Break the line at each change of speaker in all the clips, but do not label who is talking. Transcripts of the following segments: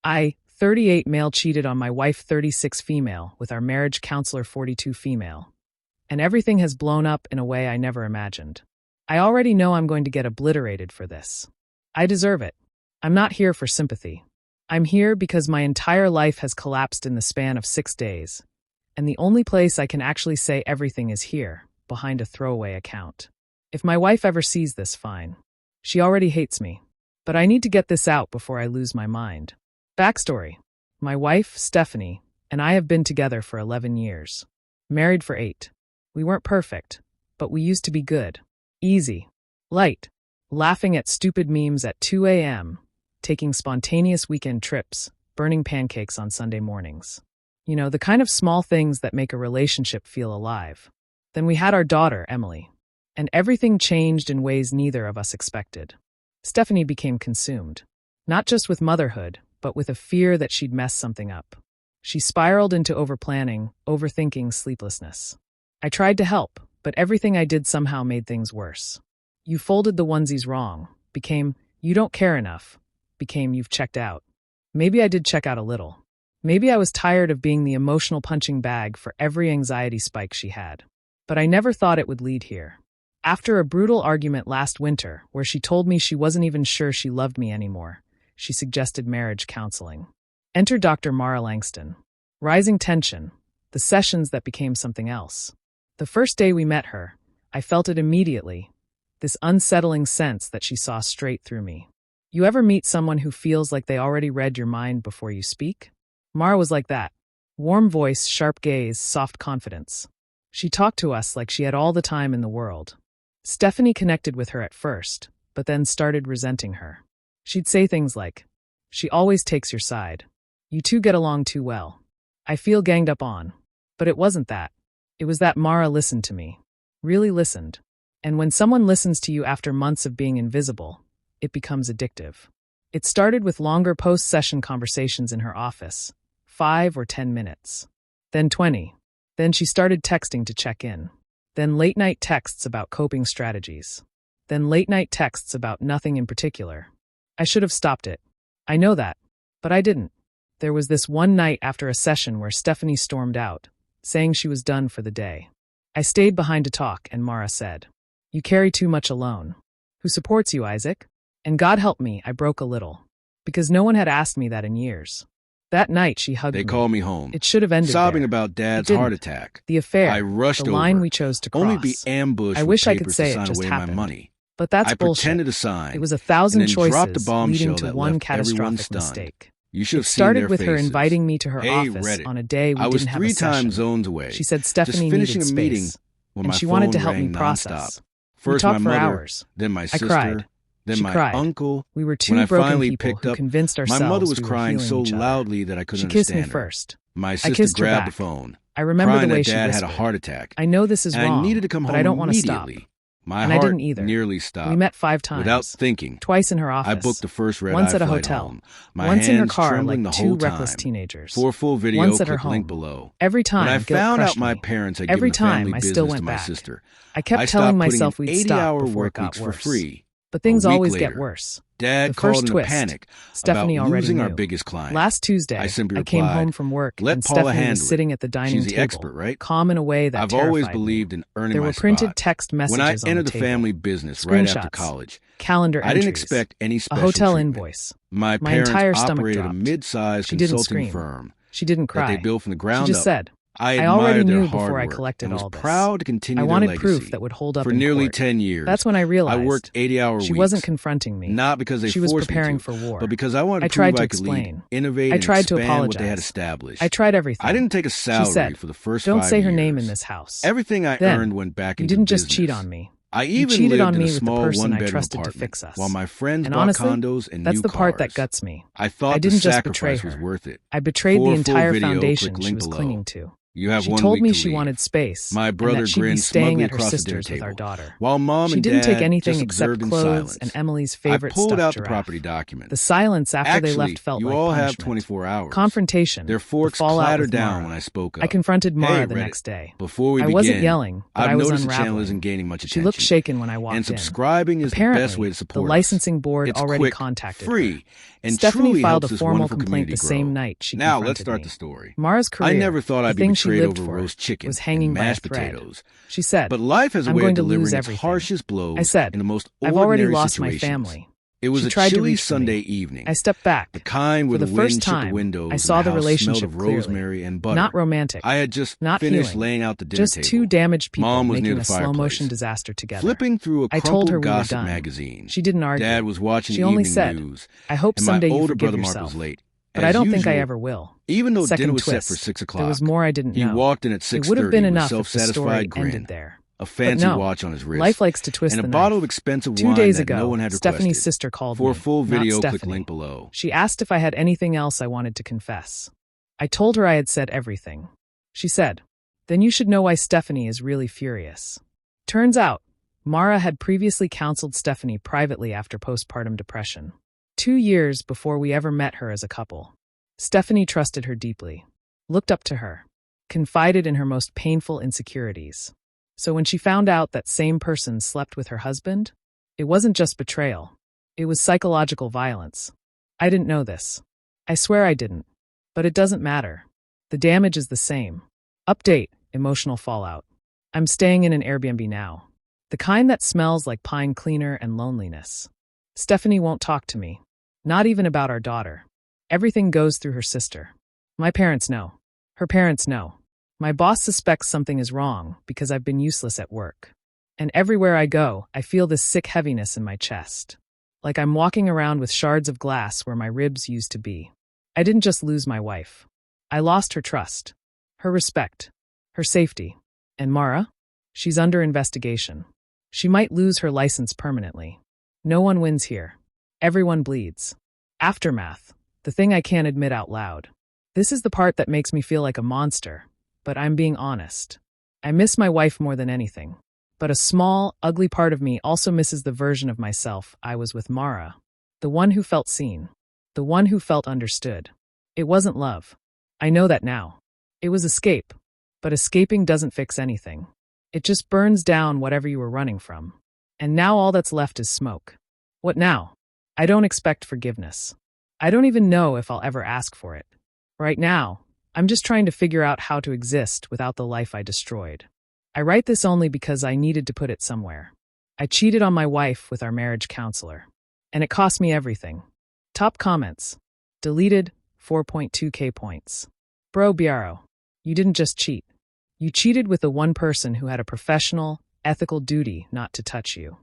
I, 38 male, cheated on my wife, 36 female, with our marriage counselor, 42 female. And everything has blown up in a way I never imagined. I already know I'm going to get obliterated for this. I deserve it. I'm not here for sympathy. I'm here because my entire life has collapsed in the span of 6 days. And the only place I can actually say everything is here, behind a throwaway account. If my wife ever sees this, fine. She already hates me. But I need to get this out before I lose my mind. Backstory. My wife, Stephanie, and I have been together for 11 years. Married for 8. We weren't perfect, but we used to be good. Easy. Light. Laughing at stupid memes at 2 a.m., taking spontaneous weekend trips, burning pancakes on Sunday mornings. You know, the kind of small things that make a relationship feel alive. Then we had our daughter, Emily. And everything changed in ways neither of us expected. Stephanie became consumed. Not just with motherhood, but with a fear that she'd mess something up. She spiraled into overplanning, overthinking, sleeplessness. I tried to help, but everything I did somehow made things worse. You folded the onesies wrong, became, you don't care enough, became, you've checked out. Maybe I did check out a little. Maybe I was tired of being the emotional punching bag for every anxiety spike she had. But I never thought it would lead here. After a brutal argument last winter, where she told me she wasn't even sure she loved me anymore, she suggested marriage counseling. Enter Dr. Mara Langston. Rising tension, the sessions that became something else. The first day we met her, I felt it immediately, this unsettling sense that she saw straight through me. You ever meet someone who feels like they already read your mind before you speak? Mara was like that. Warm voice, sharp gaze, soft confidence. She talked to us like she had all the time in the world. Stephanie connected with her at first, but then started resenting her. She'd say things like, "She always takes your side. You two get along too well. I feel ganged up on." But it wasn't that. It was that Mara listened to me. Really listened. And when someone listens to you after months of being invisible, it becomes addictive. It started with longer post-session conversations in her office, 5 or 10 minutes. Then 20. Then she started texting to check in. Then late-night texts about coping strategies. Then late-night texts about nothing in particular. I should have stopped it. I know that. But I didn't. There was this one night after a session where Stephanie stormed out, saying she was done for the day. I stayed behind to talk, and Mara said, "You carry too much alone. Who supports you, Isaac?" And God help me, I broke a little. Because no one had asked me that in years. That night she hugged me.
They called me home.
It should have ended
sobbing
there.
about Dad's heart attack.
The affair,
I rushed
the
over.
line we chose to cross.
Only be ambushed
I
with
wish I could
papers
say
to
it
sign
just
away
happened.
my money.
But that's
I
bullshit.
pretended to sign.
It was 1,000
and then
choices
dropped a bombshell
leading to
that
one
left everyone
catastrophic
stunned.
mistake.
You should
It
have seen
started
their
with her
faces.
inviting me to her
Hey,
office
Reddit.
on a day we
I was
didn't have
3
a session.
time zones away.
She said
just
Stephanie
finishing
needed
a meeting
space,
when
and
my
she
phone
wanted to help me
rang
process.
nonstop.
We
First
talked
my
for
mother,
hours.
then my
I
sister,
cried.
then
She
my
cried.
uncle.
We were
When
two
I
broken
finally
people
picked
who
up,
convinced ourselves
my mother was
we were
crying
healing
so
each other.
loudly that I couldn't
She kissed me
understand her.
first.
My
I
sister
kissed her
grabbed the
back.
phone,
I remember
crying
the way
that
she
Dad
whispered,
had a heart attack.
"I know this is
and
wrong,
I needed to come
but
home
I don't want to stop."
immediately. My
And I
heart
didn't either.
nearly stopped.
We met 5 times.
Without thinking,
Twice in her office.
I booked the first red-eye
once at a
flight
hotel.
home. My
Once in her
hands
car
trembling
like
the
2
whole
reckless
time.
teenagers.
For a full video,
Once at her
click link
home.
below.
Every time,
When I
guilt
found out
crushed
my
me.
parents had
Every
given the
time,
family
I still
business
went
to my
back.
sister,
I kept
I
telling
stopped
myself
putting
we'd stop
80-hour
before it
work
got
weeks for
worse.
free.
But things
A week
always
later,
get worse.
Dad
The
called
first
in a
twist,
panic
Stephanie
about
already
losing
knew.
our biggest client.
Last Tuesday,
I simply
came
replied,
home from work
"Let
and
Paula
Stephanie
handle
was
it.
sitting at the dining
She's the
table,
expert, right?"
calm in a way that
I've
terrified
always
me.
believed in earning
There
my
were printed
spot.
text messages
When I
on the
entered the
table.
family business right after
Screenshots,
college,
calendar
I didn't
entries,
expect any
a
special
hotel
treatment.
invoice.
My
My
parents
entire stomach
operated a
dropped.
mid-sized
She didn't
consulting
scream.
firm
She didn't
that they
cry.
built from the
She
ground
just
up.
said,
I
"I already
admired their
knew
hard
before I
work
collected
and was
all this.
proud to continue
I
their
wanted
legacy.
proof that would hold up
For
in
nearly
court."
10 years,
That's when I realized
I worked 80-hour
she
weeks.
wasn't confronting me.
Not because they
She was
forced
preparing
me to,
for war.
but because I wanted
I
to
tried
prove
to
I could lead,
explain.
innovate,
I
and
tried to
expand what they had
apologize.
established.
I tried everything.
I didn't take a
She
salary
said,
for the first
"Don't
5
say
years.
her name in this house."
Everything I
Then,
earned went back
you
into
didn't
business.
just cheat on me.
I
You
even
cheated
lived
on
in
me
a
with the
small
person I
one-bedroom
trusted to
apartment
fix us.
while my friends
And
bought
honestly,
condos and
that's
new
the part
cars.
that guts me.
I thought
I didn't
the
just betray
sacrifice was
her.
worth it.
I betrayed
For
the
a full
entire
video,
foundation
click
she
link
was
below.
clinging to.
You have
She
1
told
week
me
to
she
leave.
wanted space,
My
and
brother
that she'd be
grinned
staying
smugly
at her
across the dinner
sister's with our
table,
daughter.
while Mom
She
and
didn't take
Dad
anything
just
except
observed in
clothes
silence.
and Emily's
I
favorite
pulled
stuffed
out the
giraffe.
property
The
documents.
silence after they
Actually,
left felt
you
like
all have
punishment.
24 hours.
Confrontation.
Their
The
forks
fallout
clattered
with
down
Mara.
when I spoke up.
I confronted Mara
Hey,
the
Reddit.
next day.
Before we
I
begin,
wasn't yelling, but
I've
I was
noticed the channel
unraveling.
isn't gaining much
She
attention.
looked shaken when I walked
And
in.
subscribing is the
Apparently,
best way to
the
support us.
licensing board
It's
already
quick,
contacted
free,
her.
and
Stephanie
truly
filed
helps
a
this
formal
wonderful
complaint
community
the
grow.
same night she
Now
confronted
let's start
me.
the story.
Mara's career,
I never thought
the
I'd be
thing she
betrayed
lived
over
for,
roast chicken
was hanging
and
by a
mashed
thread.
potatoes.
She said,
But life has a
"I'm
way
going
of
to lose
delivering its
everything."
harshest blows
I said,
in the most
"I've
ordinary
already lost
situations.
my family."
It was
She
a
tried to
chilly
reach for me.
Sunday evening.
I stepped back.
The kind where
For
the
the
wind
first
shook the
time,
windows
I saw
and
the
the house smelled
relationship
of
clearly.
rosemary and butter.
Not romantic.
I had just
not
finished
healing.
laying out the dinner
Just
table.
two damaged people
Mom was near
making
the
a slow-motion
fireplace.
disaster together.
Flipping through a
I told her
crumpled
we were
gossip
done.
magazine.
She didn't argue.
Dad was watching
She
the
only
evening
said,
news.
"I hope
and
someday
my
you
older
forgive
brother Mark
yourself."
was late.
But
As
I don't think I
usual,
ever will.
even though
Second
dinner was set
twist.
for 6 o'clock.
There was more I didn't
He
know.
walked in at
It
6:30
would have been
with a
enough if the story
self-satisfied grin,
ended there.
a fancy
But no,
watch on his wrist,
life likes to twist
and
the
a bottle of
knife.
expensive
2
wine
days
that
ago,
no one had
Stephanie's
requested.
sister called
For
me,
a full
not
video, click
Stephanie.
link below.
She asked if I had anything else I wanted to confess. I told her I had said everything. She said, "Then you should know why Stephanie is really furious." Turns out, Mara had previously counseled Stephanie privately after postpartum depression. 2 years before we ever met her as a couple. Stephanie trusted her deeply, looked up to her, confided in her most painful insecurities. So when she found out that same person slept with her husband, it wasn't just betrayal. It was psychological violence. I didn't know this. I swear I didn't. But it doesn't matter. The damage is the same. Update, emotional fallout. I'm staying in an Airbnb now. The kind that smells like pine cleaner and loneliness. Stephanie won't talk to me. Not even about our daughter. Everything goes through her sister. My parents know. Her parents know. My boss suspects something is wrong because I've been useless at work. And everywhere I go, I feel this sick heaviness in my chest. Like I'm walking around with shards of glass where my ribs used to be. I didn't just lose my wife. I lost her trust, her respect, her safety. And Mara? She's under investigation. She might lose her license permanently. No one wins here. Everyone bleeds. Aftermath, the thing I can't admit out loud. This is the part that makes me feel like a monster, but I'm being honest. I miss my wife more than anything. But a small, ugly part of me also misses the version of myself I was with Mara. The one who felt seen. The one who felt understood. It wasn't love. I know that now. It was escape. But escaping doesn't fix anything. It just burns down whatever you were running from. And now all that's left is smoke. What now? I don't expect forgiveness. I don't even know if I'll ever ask for it. Right now, I'm just trying to figure out how to exist without the life I destroyed. I write this only because I needed to put it somewhere. I cheated on my wife with our marriage counselor. And it cost me everything. Top comments. Deleted, 4.2k points. Bro Biaro, you didn't just cheat. You cheated with the one person who had a professional, ethical duty not to touch you.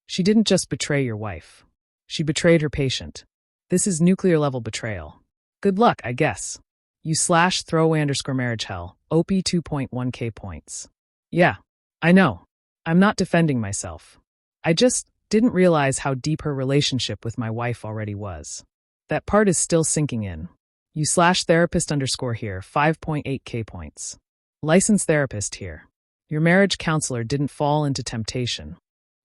She didn't just betray your wife. She betrayed her patient. This is nuclear-level betrayal. Good luck, I guess. You /throwaway_marriage hell, OP 2.1k points. Yeah, I know. I'm not defending myself. I just didn't realize how deep her relationship with my wife already was. That part is still sinking in. You /therapist_ here, 5.8k points. Licensed therapist here. Your marriage counselor didn't fall into temptation.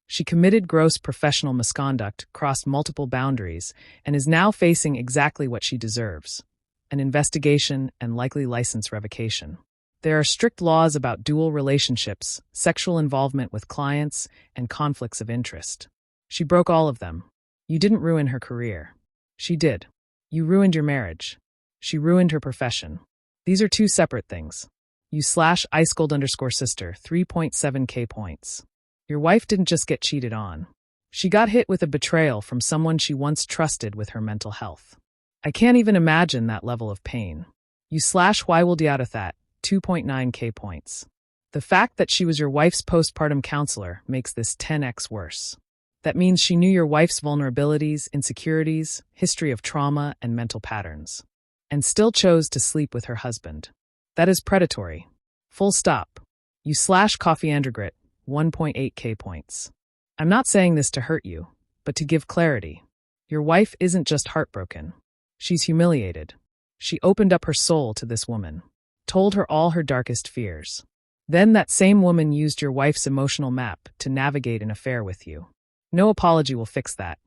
She committed gross professional misconduct, crossed multiple boundaries, and is now facing exactly what she deserves: an investigation and likely license revocation. There are strict laws about dual relationships, sexual involvement with clients, and conflicts of interest. She broke all of them. You didn't ruin her career. She did. You ruined your marriage. She ruined her profession. These are two separate things. You /icegold_sister, 3.7k points. Your wife didn't just get cheated on. She got hit with a betrayal from someone she once trusted with her mental health. I can't even imagine that level of pain. You /wywildiatathat, 2.9k points. The fact that she was your wife's postpartum counselor makes this 10x worse. That means she knew your wife's vulnerabilities, insecurities, history of trauma, and mental patterns, and still chose to sleep with her husband. That is predatory. Full stop. You /coffeeandregret, 1.8k points. I'm not saying this to hurt you, but to give clarity. Your wife isn't just heartbroken. She's humiliated. She opened up her soul to this woman. told her all her darkest fears. Then that same woman used your wife's emotional map to navigate an affair with you. No apology will fix that.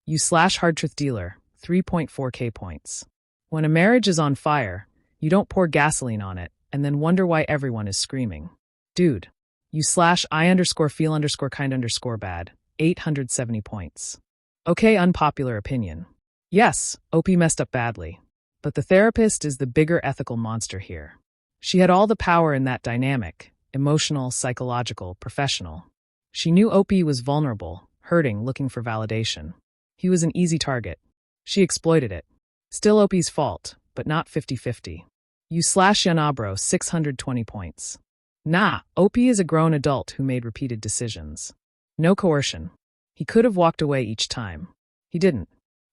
You/hard truth dealer, 3.4K points. When a marriage is on fire, you don't pour gasoline on it and then wonder why everyone is screaming. Dude, you/I_feel_kind_bad, 870 points. Okay, unpopular opinion. Yes, OP messed up badly. But the therapist is the bigger ethical monster here. She had all the power in that dynamic, emotional, psychological, professional. She knew OP was vulnerable, hurting, looking for validation. He was an easy target. She exploited it. Still OP's fault, but not 50-50. You/Yanabro, 620 points. Nah, OP is a grown adult who made repeated decisions. No coercion. He could have walked away each time. He didn't.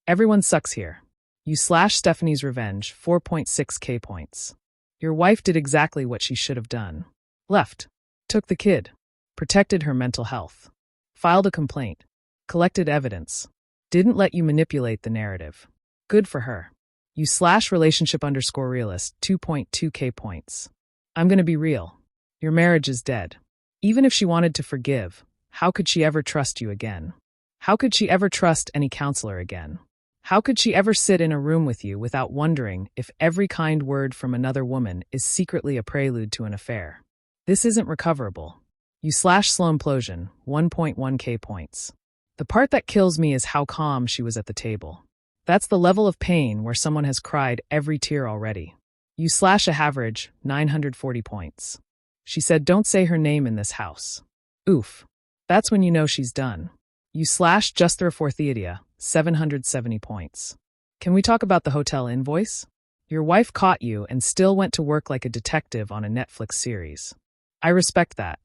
Everyone sucks here. You/Stephanie's revenge, 4.6K points. Your wife did exactly what she should have done. Left. Took the kid. Protected her mental health. Filed a complaint. Collected evidence. Didn't let you manipulate the narrative. Good for her. You/relationship_realist, 2.2K points. I'm gonna be real. Your marriage is dead. Even if she wanted to forgive, how could she ever trust you again? How could she ever trust any counselor again? How could she ever sit in a room with you without wondering if every kind word from another woman is secretly a prelude to an affair? This isn't recoverable. You/slow implosion, 1.1K points. The part that kills me is how calm she was at the table. That's the level of pain where someone has cried every tear already. You/average, 940 points. She said don't say her name in this house. Oof. That's when you know she's done. You/Justherafortheadia, 770 points. Can we talk about the hotel invoice? Your wife caught you and still went to work like a detective on a Netflix series. I respect that.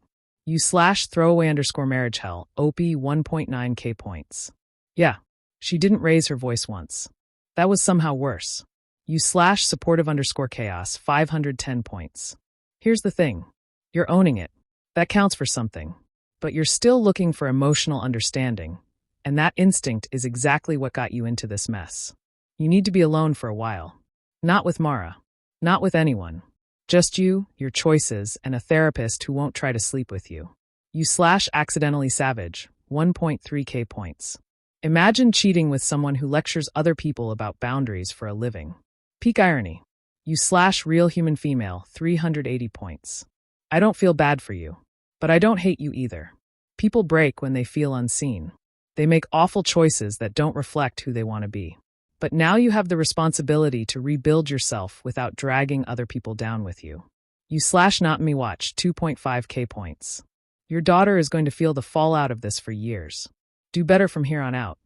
You/throwaway_marriage hell, OP, 1.9K points. Yeah, she didn't raise her voice once. That was somehow worse. You/supportive_chaos, 510 points. Here's the thing. You're owning it. That counts for something. But you're still looking for emotional understanding. And that instinct is exactly what got you into this mess. You need to be alone for a while. Not with Mara. Not with anyone. Just you, your choices, and a therapist who won't try to sleep with you. You/accidentally savage, 1.3K points. Imagine cheating with someone who lectures other people about boundaries for a living. Peak irony. You/real human female, 380 points. I don't feel bad for you. But I don't hate you either. People break when they feel unseen. They make awful choices that don't reflect who they want to be. But now you have the responsibility to rebuild yourself without dragging other people down with you. You/NotMeWatch, 2.5K points. Your daughter is going to feel the fallout of this for years. Do better from here on out.